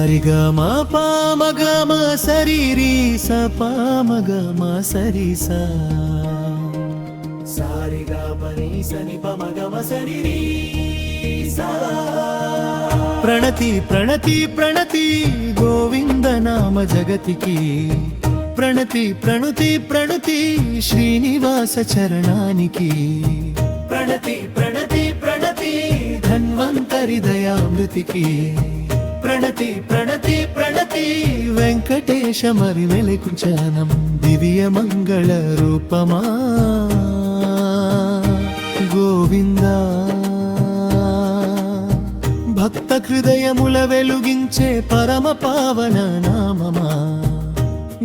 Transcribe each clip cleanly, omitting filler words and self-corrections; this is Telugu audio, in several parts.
సారిగా మా పామగమ సరిరి స పామగమ సరి సా సారిగా పని సని పమగమ సరిరి సా ప్రణతి ప్రణతి ప్రణతి గోవింద నామ జగతికి ప్రణతి ప్రణుతి ప్రణుతి శ్రీనివాస చరణానికి ప్రణతి ప్రణతి ప్రణతి ధన్వంతరి దయామృతికి ప్రణతి ప్రణతి ప్రణతి వెంకటేశ మరి వెలుగుచనం దివ్య మంగళ రూపమా గోవిందా భక్త హృదయముల వెలుగించే పరమ పావన నామమా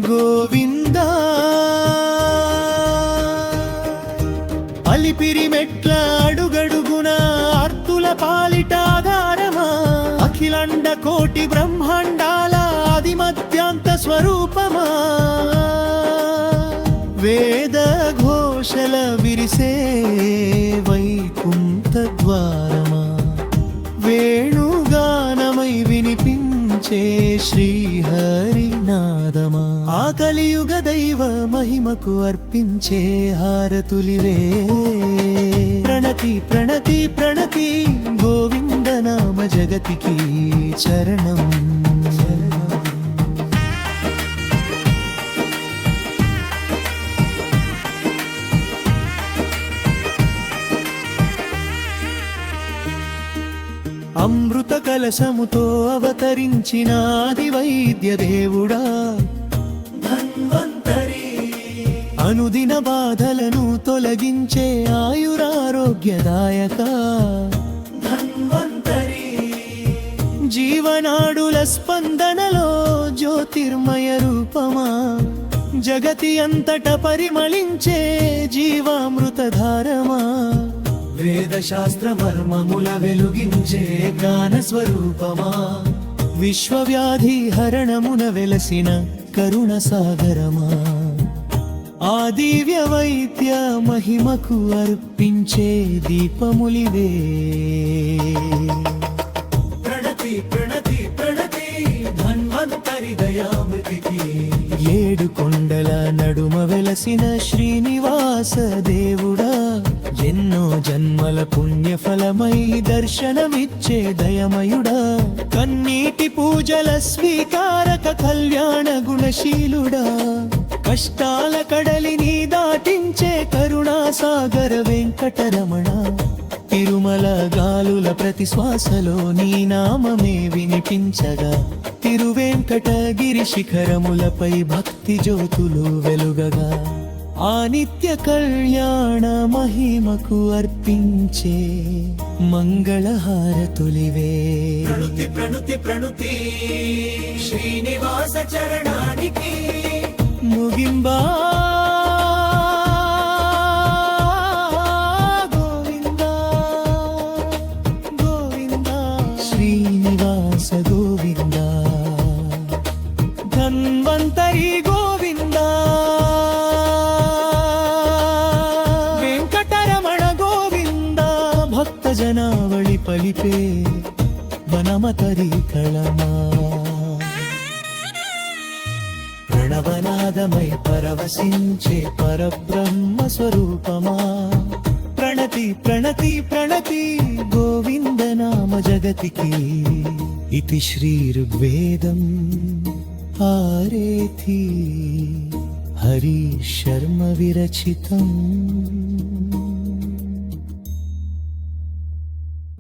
గోవిందా అలిపిరి మెట్ల అడుగడుగున ఆర్తుల పాలిట ఆధారమా అఖిలండ కోటి బ్రహ్మాండాల ఆది మధ్యాంత స్వరూపమా వేద ఘోషల విరిసే వైకుంఠ ద్వారమా వేణుగానమై వినిపించే శ్రీహరినాదమా ఆ కలియుగ దైవ మహిమకు అర్పించే హారతులివే ప్రణతి ప్రణతి ప్రణతి గోవింద నామ జగతికి చరణం అమృత కలశముతో అవతరించినాది వైద్య దేవుడా ధన్వంతరి అనుదిన బాధలను తొలగించే ఆయురారోగ్యదాయక ధన్వంతరి జీవనాడుల స్పందనలో జ్యోతిర్మయ రూపమా జగతి అంతట పరిమళించే జీవామృతధారమా వేద శాస్త్ర మర్మముల వెలుగించే జ్ఞాన స్వరూపమా విశ్వవ్యాధి హరణమున వెలసిన కరుణ సాగరమా ఆ దివ్య వైద్య మహిమకు అర్పించే దీపములివే ప్రణతి ప్రణతి ప్రణతి ధన్వంతరి దయామృతికి ఏడు కొండల నడుమ వెలసిన శ్రీనివాస దేవుడా ఎన్నో జన్మల పుణ్యఫలమై దర్శనమిచ్చే దయమయుడా కన్నీటి పూజల స్వీకారక కళ్యాణ గుణశీలుడా కష్టాల కడలిని దాటించే కరుణాసాగర వెంకటరమణ తిరుమల గాలుల ప్రతి శ్వాసలో నీ నామమే వినిపించగా తిరువెంకటగిరి శిఖరములపై భక్తి జ్యోతులు వెలుగగా ఆ నిత్య కళ్యాణ మహిమకు అర్పించే మంగళహారతులివే ప్రణుతి ప్రణుతి ప్రణుతి శ్రీనివాస చరణానికి ముగింబా గోవిందా గోవిందా శ్రీనివాస గోవిందా ధన్వంతరి గోవిందా జనావళి పలిపే వనమతరి కళమా ప్రణవనాదమై పరవశించే పరబ్రహ్మ స్వరూపమా ప్రణతి ప్రణతి ప్రణతి గోవింద నామ జగతికి ఇతి శ్రీ ఋగ్వేదం ఆరేథి హరి శర్మ విరచితం